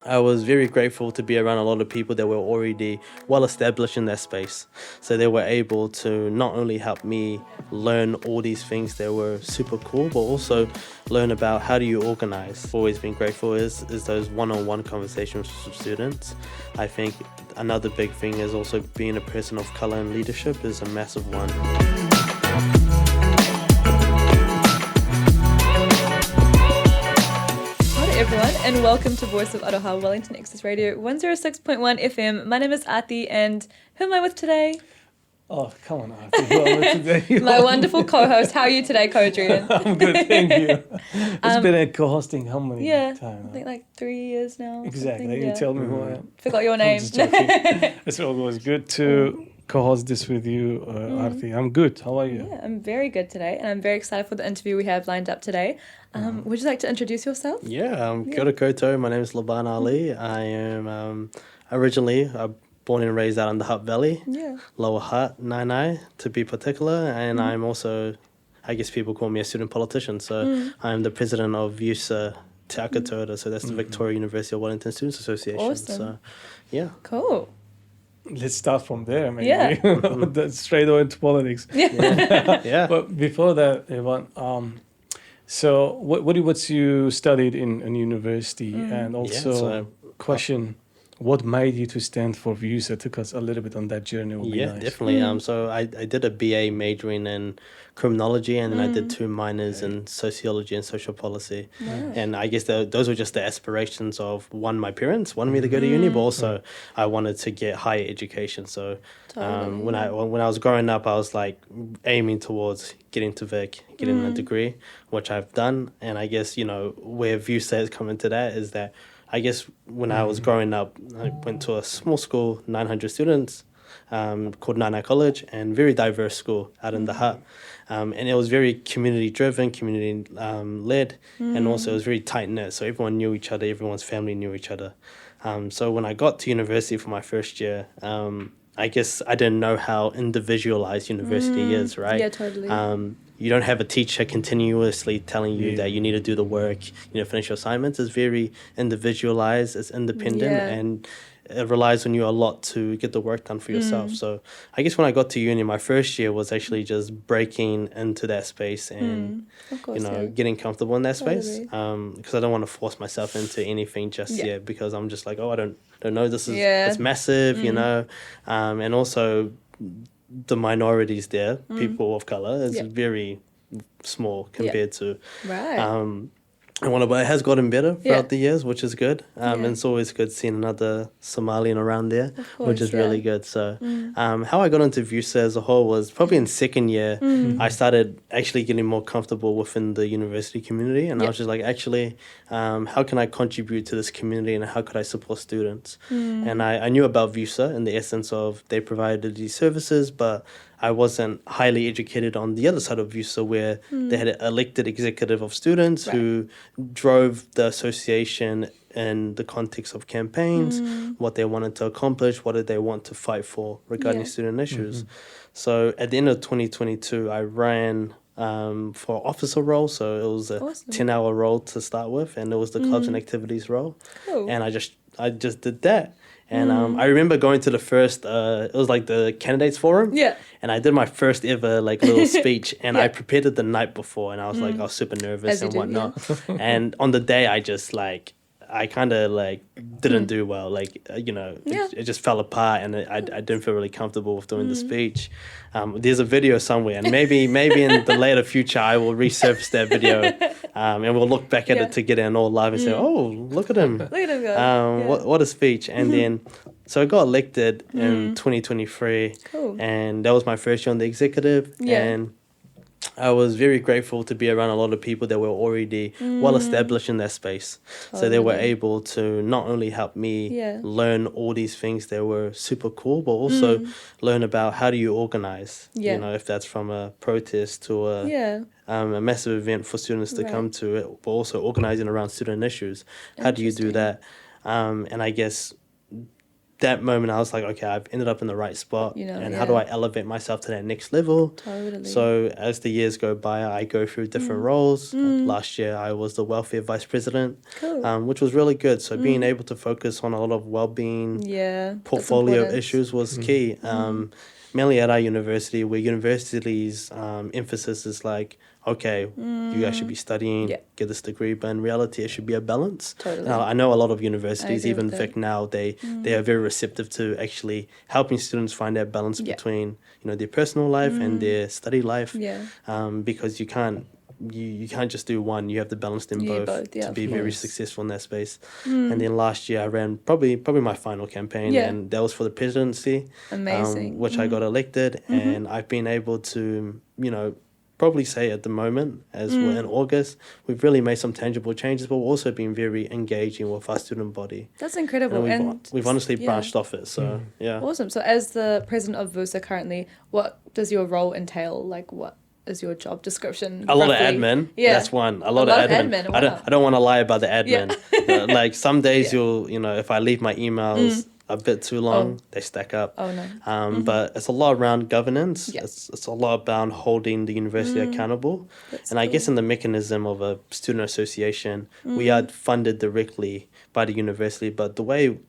I was very grateful to be around a lot of people that were already well established in that space. So they were able to not only help me learn all these things that were super cool, but also learn about how do you organize. Always been grateful is those one-on-one conversations with students. I think another big thing is also being a person of color in leadership is a massive one. Everyone, and welcome to VUWSA Wellington Access Radio 106.1 FM. My name is Aarthi, and who am I with today? Oh, come on, Aarthi. Who am I today? My wonderful co-host. How are you today, Kodrean? I'm good, thank you. It's been a co-hosting how many times? I think like 3 years now. Exactly. You tell me who I am. Forgot your name. It's always good to co-host this with you, Aarthi. I'm good. How are you? Yeah, I'm very good today, and I'm very excited for the interview we have lined up today. Would you like to introduce yourself? Kia ora koutou. My name is Liban Ali. I am originally born and raised out in the Hutt Valley, Lower Hutt, Nainai to be particular, and I'm also, I guess people call me a student politician, so I'm the president of VUWSA Te Akatoa, so that's the Victoria University of Wellington Students Association. Awesome. So, yeah. Cool. Let's start from there, maybe. Yeah. Straight away into politics. Yeah. But before that, Evan, so what you studied in university, and also question what made you to stand for VUWSA? Took us a little bit on that journey. Nice. Definitely. So I did a BA majoring in criminology, and then I did 2 minors in sociology and social policy. And I guess those were just the aspirations of my parents wanted me to go to uni, but also I wanted to get higher education. So when I was growing up, I was like aiming towards getting to Vic, getting a degree, which I've done. And I guess, where VUWSA has come into that is that I guess when I was growing up, I went to a small school, 900 students, called Nainai College, and very diverse school out in the Hutt. And it was very community-driven, community-led, and also it was very tight-knit. So everyone knew each other, everyone's family knew each other. So when I got to university for my first year, I guess I didn't know how individualized university is, right? Yeah, totally. You don't have a teacher continuously telling you that you need to do the work, finish your assignments. It's very individualized, it's independent, and it relies on you a lot to get the work done for yourself. So I guess when I got to uni, my first year was actually just breaking into that space and, getting comfortable in that space. Because I don't want to force myself into anything just yet, because I'm just like, I don't know, this is it's massive, and also the minorities there, people of color, is very small compared to but it has gotten better throughout the years, which is good. And it's always good seeing another Somalian around there, which is really good. So how I got into VUWSA as a whole was probably in second year, I started actually getting more comfortable within the university community. And I was just like, actually, how can I contribute to this community and how could I support students? And I knew about VUWSA in the essence of they provided these services, but I wasn't highly educated on the other side of VUWSA, where they had an elected executive of students who drove the association in the context of campaigns, what they wanted to accomplish, what did they want to fight for regarding student issues. So at the end of 2022, I ran for officer role. So it was a 10-hour role to start with, and it was the clubs and activities role. And I just did that. And I remember going to the first, it was like the candidates forum. And I did my first ever little speech, and I prepared it the night before, and I was I was super nervous and whatnot. And on the day, I just I kind of didn't do well. It just fell apart, and I didn't feel really comfortable with doing the speech. There's a video somewhere, and maybe in the later future I will resurface that video, and we'll look back at it together and all live and say, "Oh, look at him! Look at him go. What a speech!" And then, so I got elected in 2023, and that was my first year on the executive, and I was very grateful to be around a lot of people that were already well established in that space. So they were able to not only help me learn all these things that were super cool, but also learn about how do you organize, if that's from a protest to a massive event for students to come to it, but also organizing around student issues. How do you do that? And I guess that moment I was like, okay, I've ended up in the right spot, and how do I elevate myself to that next level? Totally. So as the years go by, I go through different roles. Last year I was the welfare vice president, which was really good. So being able to focus on a lot of well-being portfolio issues was key. Mainly at our university, where university's emphasis is like, okay, you guys should be studying, get this degree, but in reality, it should be a balance. Totally. Now, I know a lot of universities, even Vic now, they are very receptive to actually helping students find that balance between, their personal life and their study life. Because you can't just do one. You have to balance them both to be very successful in that space. And then last year I ran probably my final campaign, and that was for the presidency. Amazing. Which I got elected, and I've been able to, probably say at the moment, as we're in August, we've really made some tangible changes, but we've also been very engaging with our student body. That's incredible. And we've honestly branched off it. So, Awesome. So as the president of VUWSA currently, what does your role entail? Like, what is your job description? A lot of admin. That's one. A lot of admin. Wow. I don't want to lie about the admin. Like some days if I leave my emails a bit too long, they stack up. Oh no. But it's a lot around governance. It's a lot about holding the university accountable. That's I guess in the mechanism of a student association, we are funded directly by the university, but the way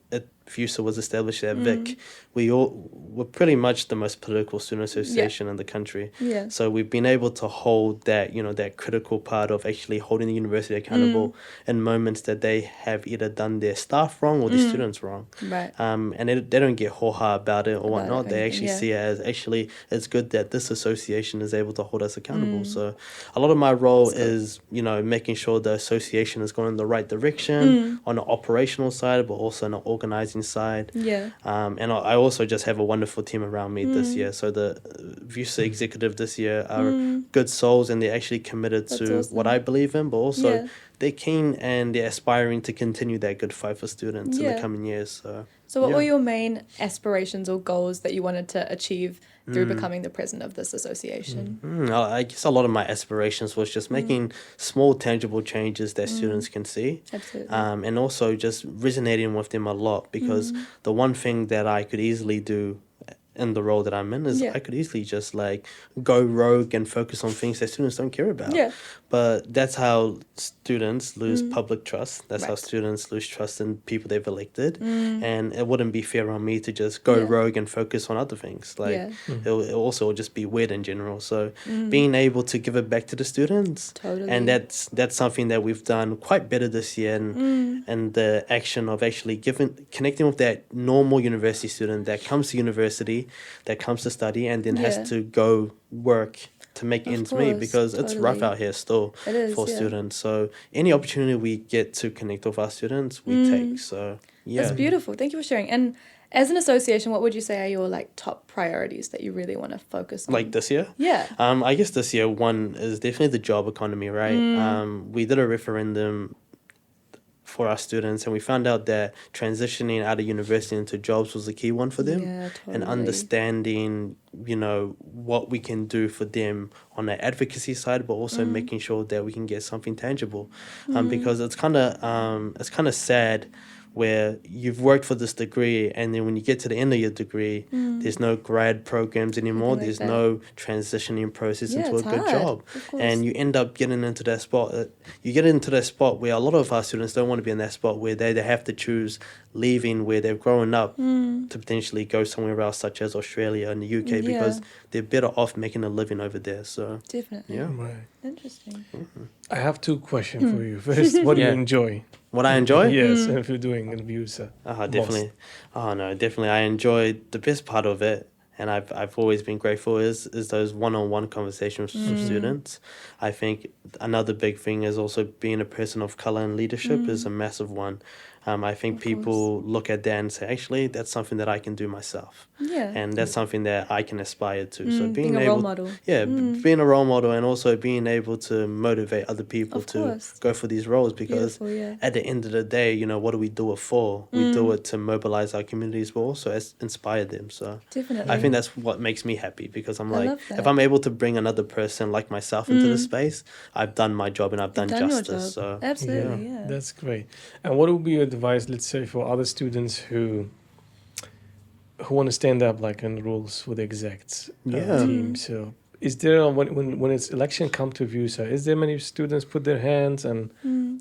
VUWSA was established at Vic, we're pretty much the most political student association in the country. So we've been able to hold that, that critical part of actually holding the university accountable in moments that they have either done their staff wrong or their students wrong. Right. And they don't get ho-ha about it or whatnot. They actually see it as actually it's good that this association is able to hold us accountable. So a lot of my role is, making sure the association is going in the right direction on the operational side, but also on the organizing side. And I also just have a wonderful team around me this year. So the VUWSA executive this year are good souls, and they're actually committed to what I believe in, but also they're keen and they're aspiring to continue that good fight for students in the coming years. So what were your main aspirations or goals that you wanted to achieve through becoming the president of this association? I guess a lot of my aspirations was just making small tangible changes that students can see. Absolutely. And also just resonating with them a lot, because the one thing that I could easily do in the role that I'm in is I could easily just like go rogue and focus on things that students don't care about. But that's how students lose public trust. That's how students lose trust in people they've elected. And it wouldn't be fair on me to just go rogue and focus on other things. Like it'll also just be weird in general. So being able to give it back to the students. And that's something that we've done quite better this year. And the action of actually connecting with that normal university student that comes to university, that comes to study, and then has to go work to make ends meet, because it's rough out here still for students. So any opportunity we get to connect with our students, we take. So That's beautiful. Thank you for sharing. And as an association, what would you say are your top priorities that you really want to focus on? Like this year? I guess this year one is definitely the job economy, right? We did a referendum for our students, and we found out that transitioning out of university into jobs was a key one for them. And understanding what we can do for them on the advocacy side, but also making sure that we can get something tangible, because it's kind of sad where you've worked for this degree, and then when you get to the end of your degree, there's no grad programs anymore. There's no transitioning process into a good job. And you end up getting into that spot. You get into that spot where a lot of our students don't want to be in that spot, where they have to choose leaving where they've grown up to potentially go somewhere else, such as Australia and the UK, because they're better off making a living over there. So definitely. Interesting. I have two questions for you. First, what do you enjoy? What I enjoy? Yes, if you're doing in VUWSA. Definitely. Definitely. I enjoy the best part of it, and I've always been grateful is those one-on-one conversations with students. I think another big thing is also being a person of color in leadership is a massive one. I think people look at that and say, actually, that's something that I can do myself. And that's something that I can aspire to. So being a role model. Being a role model, and also being able to motivate other people to go for these roles, because at the end of the day, what do we do it for? We do it to mobilize our communities, but also inspire them. So I think that's what makes me happy, because I'm like, if I'm able to bring another person like myself into the space, I've done my job and I've done justice. So absolutely, that's great. And what would be your advice, let's say, for other students who who want to stand up like in rules for the execs Yeah. team. So is there, when it's election come to VUWSA, is there many students put their hands, and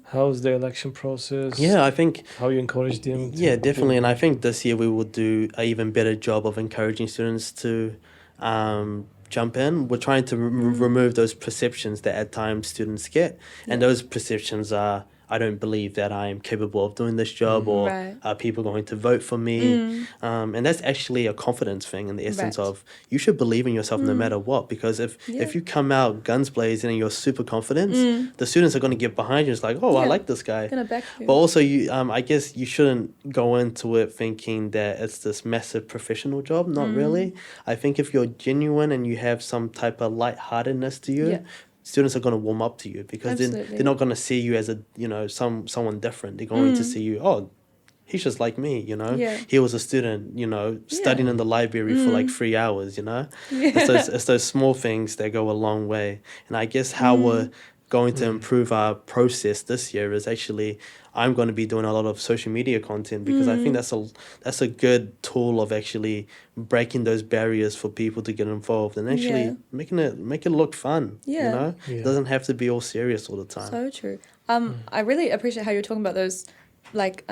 how's the election process? Yeah, I think how you encourage them to yeah, definitely. And I think this year we will do an even better job of encouraging students to jump in. We're trying to remove those perceptions that at times students get. And those perceptions are, I don't believe that I am capable of doing this job, or are people going to vote for me? And that's actually a confidence thing, in the essence of you should believe in yourself no matter what. Because if you come out guns blazing and you're super confident, the students are going to get behind you. It's like, oh, I like this guy. Gonna back you. But also, I guess you shouldn't go into it thinking that it's this massive professional job. Not really. I think if you're genuine and you have some type of lightheartedness to you, students are going to warm up to you, because they're not going to see you as a someone different. They're going to see you, oh, he's just like me, he was a student, studying in the library for like 3 hours. It's those small things that go a long way. And I guess how we're going to improve our process this year is actually, I'm going to be doing a lot of social media content, because I think that's a good tool of actually breaking those barriers for people to get involved, and actually make it look fun. It doesn't have to be all serious all the time. So true. I really appreciate how you're talking about those like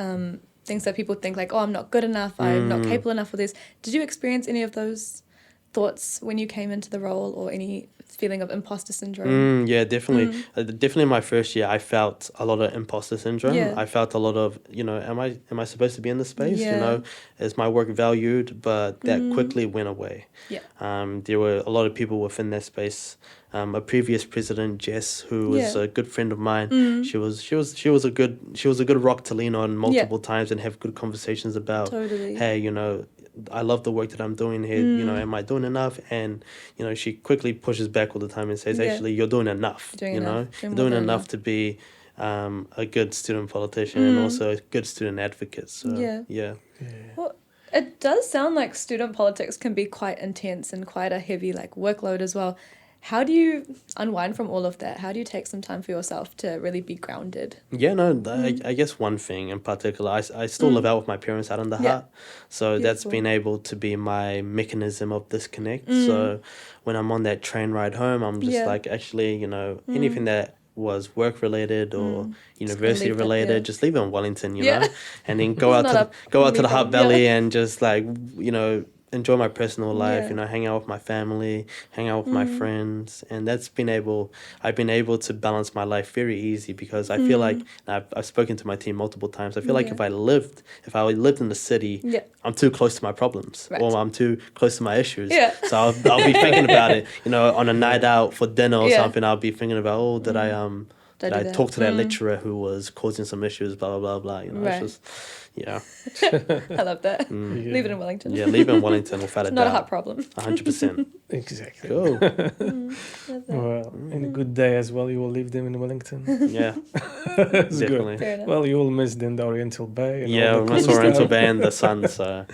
things that people think like, oh, I'm not good enough, I'm not capable enough for this. Did you experience any of those thoughts when you came into the role, or any feeling of imposter syndrome? Yeah, definitely. Definitely in my first year, I felt a lot of imposter syndrome. I felt a lot of, am I supposed to be in this space? Is my work valued? But that quickly went away. There were a lot of people within that space. A previous president, Jess, who was a good friend of mine, she was a good rock to lean on multiple times and have good conversations about, hey, I love the work that I'm doing here. Am I doing enough? And she quickly pushes back all the time and says, actually, you're doing enough. You're doing enough to be a good student politician and also a good student advocate. So Well, it does sound like student politics can be quite intense and quite a heavy like workload as well. How do you unwind from all of that? How do you take some time for yourself to really be grounded? Yeah, no, I guess one thing in particular, I still live out with my parents out in the hut. So that's been able to be my mechanism of disconnect. So when I'm on that train ride home, I'm just like, actually, anything that was work related or university related, just leave it in Wellington, and then go out to the Hutt Valley and just like, enjoy my personal life, hang out with my family, hang out with my friends. And I've been able to balance my life very easy, because I feel like, and I've spoken to my team multiple times, I feel like if I lived in the city, I'm too close to my problems, or I'm too close to my issues. So I'll be thinking about it, on a night out for dinner or something. I'll be thinking about, oh, did I talk to that lecturer who was causing some issues, blah, blah, blah, blah, it's just, I love that. Leave it in Wellington. Yeah, leave it in Wellington without a doubt. Not a hot problem. 100%. Exactly. Cool. Well, in a good day as well, you will leave them in Wellington. Yeah, That's definitely. Good. Well, you will miss then the Oriental Bay. And we'll miss Oriental Bay and the sun. So,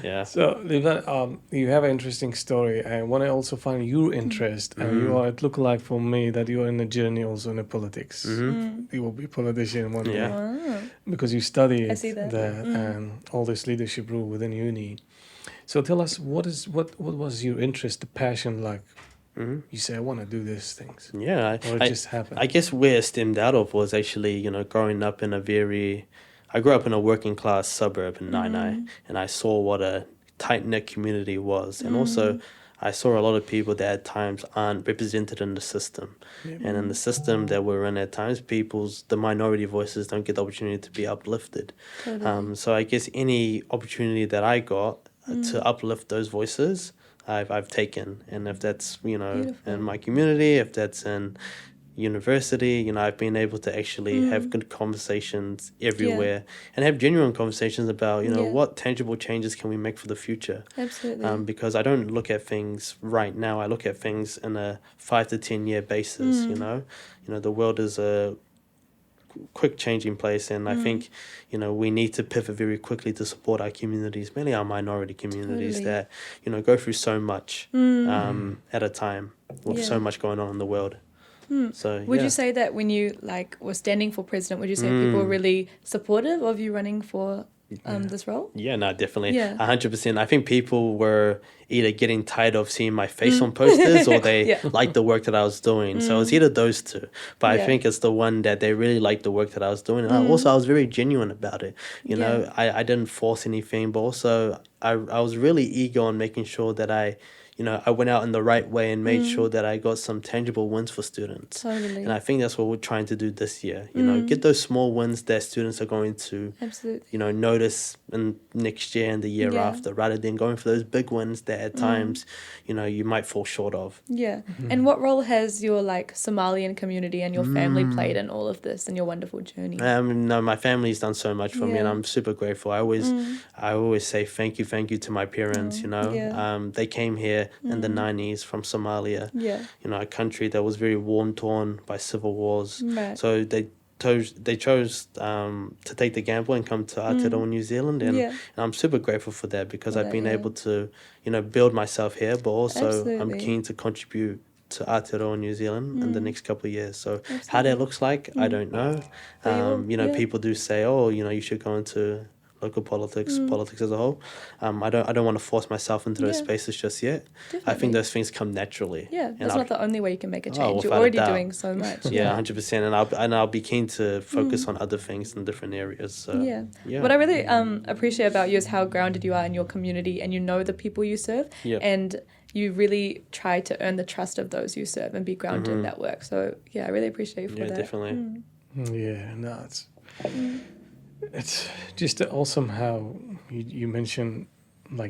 yeah. So, Liban, you have an interesting story. I want to also find your interest. And you are, it look like for me that you are in a journey also in the politics. You will be a politician one day. Wow. Because you studied that. And all this leadership role within uni. So tell us, what was your interest, the passion like? You say, I want to do these things. Yeah. Or it just happened. I guess where it stemmed out of was actually, growing up in I grew up in a working class suburb in Nainai, and I saw what a tight-knit community was. And also, I saw a lot of people that at times aren't represented in the system. And in the system that we're in at times, the minority voices don't get the opportunity to be uplifted. So I guess any opportunity that I got to uplift those voices, I've taken. And if that's, in my community, if that's in university, I've been able to actually have good conversations everywhere and have genuine conversations about, what tangible changes can we make for the future. Absolutely. Because I don't look at things right now. I look at things in a 5 to 10 year basis, the world is a quick changing place, and I think we need to pivot very quickly to support our communities, mainly our minority communities that go through so much at a time with so much going on in the world. So would you say that when you were standing for president, would you say people were really supportive of you running for this role? Yeah, no, definitely. Yeah. 100%. I think people were either getting tired of seeing my face on posters or they liked the work that I was doing. So it's either those two. But I think it's the one that they really liked the work that I was doing. And I was very genuine about it. You know, I didn't force anything, but also I was really eager on making sure that I went out in the right way and made sure that I got some tangible wins for students. Totally. And I think that's what we're trying to do this year. Get those small wins that students are going to, notice in next year and the year after, rather than going for those big wins that at times, you might fall short of. Yeah. And what role has your Somalian community and your family played in all of this and your wonderful journey? No, my family's done so much for me, and I'm super grateful. I always say thank you to my parents. They came here in the 90s from Somalia, a country that was very war-torn by civil wars. Right. So they chose to take the gamble and come to Aotearoa, New Zealand, and I'm super grateful for that because I've been able to, build myself here, but also I'm keen to contribute to Aotearoa, New Zealand in the next couple of years. So how that looks like, I don't know. People do say, you should go into local politics as a whole. I don't want to force myself into those spaces just yet. Definitely. I think those things come naturally. Yeah, that's not the only way you can make a change. You're already doing so much. Yeah, 100%. And I'll be keen to focus on other things in different areas. So, What I really appreciate about you is how grounded you are in your community and you know the people you serve. Yep. And you really try to earn the trust of those you serve and be grounded in that work. So, I really appreciate you for that. Yeah, definitely. Yeah, no, it's just awesome how you mentioned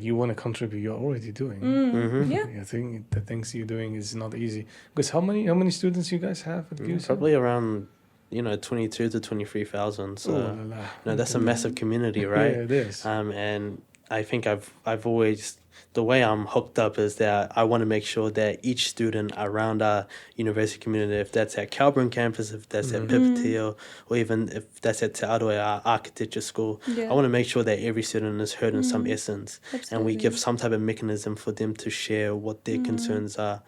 you want to contribute. You're already doing. Yeah, I think the things you're doing is not easy. Because how many students you guys have at VUWSA? Probably around 22 to 23,000. So that's a massive community, right? Yeah, it is. And I think I've always, the way I'm hooked up is that I want to make sure that each student around our university community, if that's at Calburn campus, if that's at Pipitio, or even if that's at Te Aroe, our architecture school, I want to make sure that every student is heard in some essence. Absolutely. And we give some type of mechanism for them to share what their concerns are.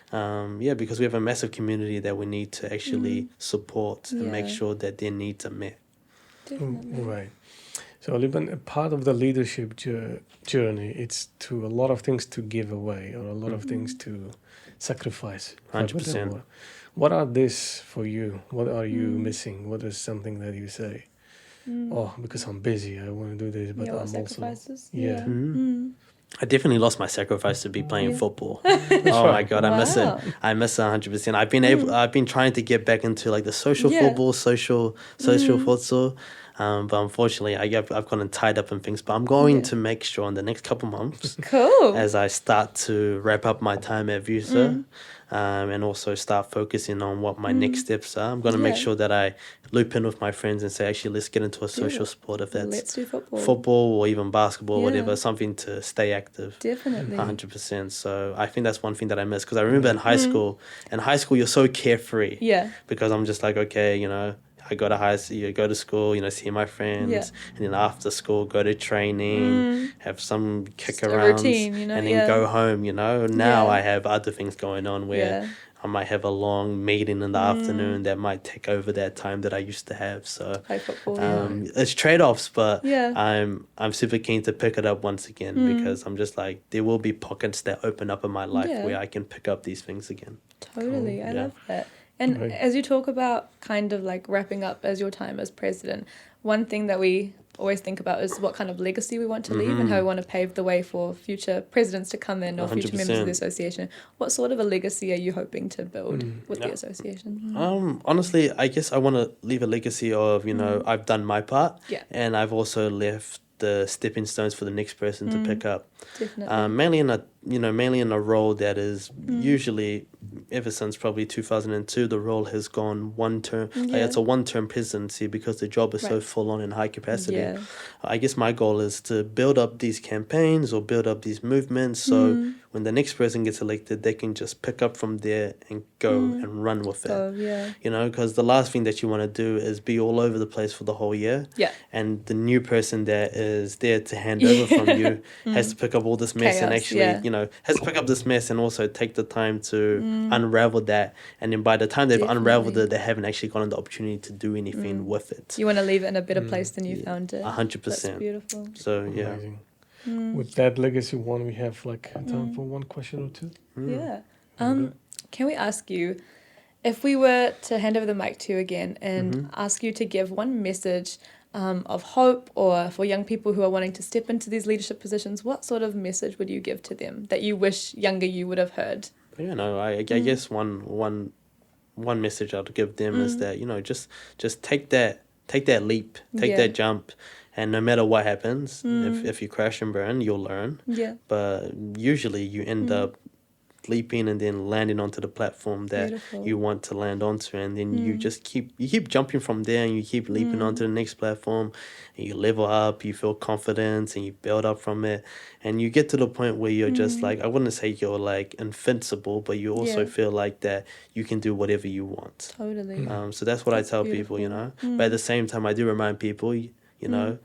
Because we have a massive community that we need to actually support and make sure that their needs are met. Definitely. Right. So, Liban, a part of the leadership journey, it's to a lot of things to give away or a lot of things to sacrifice. 100%. What are this for you? What are you missing? What is something that you say, because I'm busy, I want to do this, but I'm sacrifices? also... I definitely lost my sacrifice to be playing football. My God, I miss it. I miss it 100%. I've been trying to get back into the social football, social futsal. But unfortunately, I've gotten tied up in things. But I'm going to make sure in the next couple months, as I start to wrap up my time at VUWSA, and also start focusing on what my next steps are. I'm going to make sure that I loop in with my friends and say, actually, let's get into a social sport. If that's let's do football or even basketball, whatever, something to stay active. Definitely. 100%. So I think that's one thing that I miss because I remember in high school, you're so carefree. Yeah. Because I'm just like, okay, I go to school, see my friends, and then after school go to training, have some kick-arounds, routine, and then go home, Now I have other things going on where I might have a long meeting in the afternoon that might take over that time that I used to have. So play football, it's trade-offs, but I'm super keen to pick it up once again because I'm just like, there will be pockets that open up in my life where I can pick up these things again. Totally, I love that. And as you talk about kind of wrapping up as your time as president, one thing that we always think about is what kind of legacy we want to leave and how we want to pave the way for future presidents to come in or 100%. Future members of the association. What sort of a legacy are you hoping to build with the association? Honestly, I guess I want to leave a legacy of, I've done my part and I've also left the stepping stones for the next person to pick up. Definitely. Mainly in a role that is usually, ever since probably 2002, the role has gone one term. It's a one-term presidency because the job is so full on and high capacity. I guess my goal is to build up these campaigns or build up these movements so when the next person gets elected, they can just pick up from there and go and run with it. Yeah. You know, because the last thing that you want to do is be all over the place for the whole year. Yeah. And the new person that is there to hand over from you has to pick up all this mess and actually, you know, has to pick up this mess and also take the time to unravel that. And then by the time they've unraveled it, they haven't actually gotten the opportunity to do anything with it. You want to leave it in a better place than you found it. 100%. That's beautiful. So, yeah. Amazing. With that legacy one, we have like time for one question or two. Yeah. Can we ask you, if we were to hand over the mic to you again and ask you to give one message of hope or for young people who are wanting to step into these leadership positions, what sort of message would you give to them that you wish younger you would have heard? You know, I guess one message I'd give them is that, you know, just take that leap, take that jump. And no matter what happens, if you crash and burn, you'll learn. Yeah. But usually you end up leaping and then landing onto the platform that you want to land onto, and then you just keep jumping from there, and you keep leaping onto the next platform, and you level up, you feel confidence, and you build up from it, and you get to the point where you're just like, I wouldn't say you're like invincible, but you also feel like that you can do whatever you want. Totally. So that's what I tell people, you know. But at the same time, I do remind people, you know,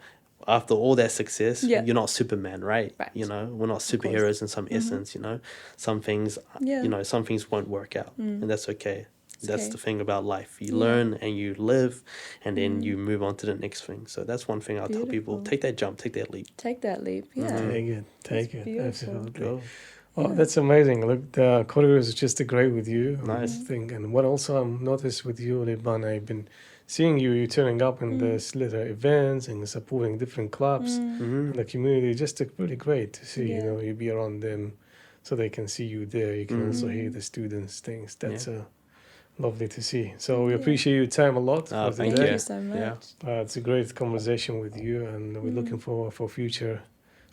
after all that success, you're not Superman, right? You know, we're not superheroes in some essence, you know. Some things, you know, some things won't work out, and that's okay. That's the thing about life. You learn and you live, and then you move on to the next thing. So that's one thing I'll tell people. Take that jump, take that leap. Take that leap, Take it. Absolutely. Oh, that's amazing. Look, the Kodrean is just great with you. Nice thing. And what also I've noticed with you, Liban, I've been seeing you turning up in these little events and supporting different clubs in the community. Just really great to see, you know, you be around them so they can see you there. You can also hear the students' things. That's lovely to see. So we appreciate your time a lot. Thank you so much. It's a great conversation with you, and we're looking forward for future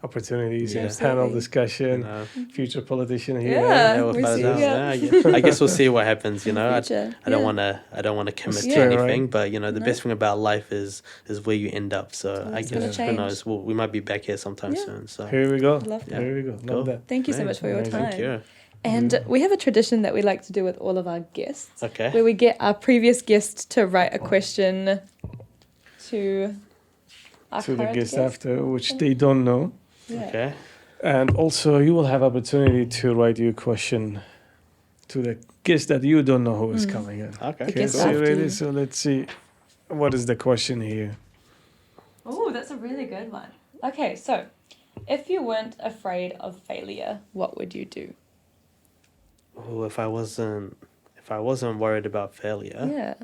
opportunities and panel discussion, future politician here. I guess we'll see what happens. You know, I don't want to commit to anything, but you know, the best thing about life is where you end up. So I guess who knows? We might be back here sometime soon. So here we go. Here we go. Love that. Thank you so much for your time. Thank you. And we have a tradition that we like to do with all of our guests. Okay. Where we get our previous guest to write a question to the guest after, which they don't know. Yeah. Okay. And also you will have opportunity to write your question to the guest that you don't know who is coming in. Okay. So you ready? So let's see. What is the question here? Oh, that's a really good one. Okay, so if you weren't afraid of failure, what would you do? Oh, if I wasn't worried about failure,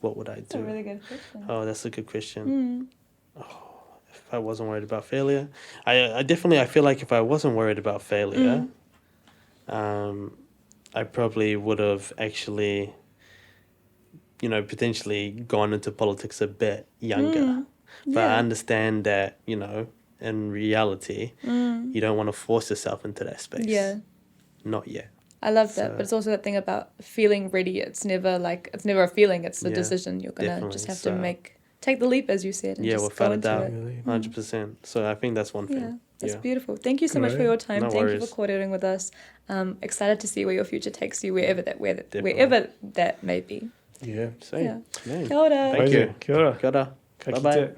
what would I do? That's a really good question. Oh, that's a good question. If I wasn't worried about failure, I feel like if I wasn't worried about failure, I probably would have actually, you know, potentially gone into politics a bit younger. But I understand that, you know, in reality, you don't want to force yourself into that space. Yeah. Not yet. I love that, but it's also that thing about feeling ready. It's never a feeling, it's a decision. You're going to just have to take the leap, as you said, and just go into it. 100%. So I think that's one thing. Yeah, that's beautiful. Thank you so much for your time. Thank you for coordinating with us. Excited to see where your future takes you, wherever that may be. Yeah. Same. Kia ora. Thank you. Kia ora. Kia ora. Bye-bye.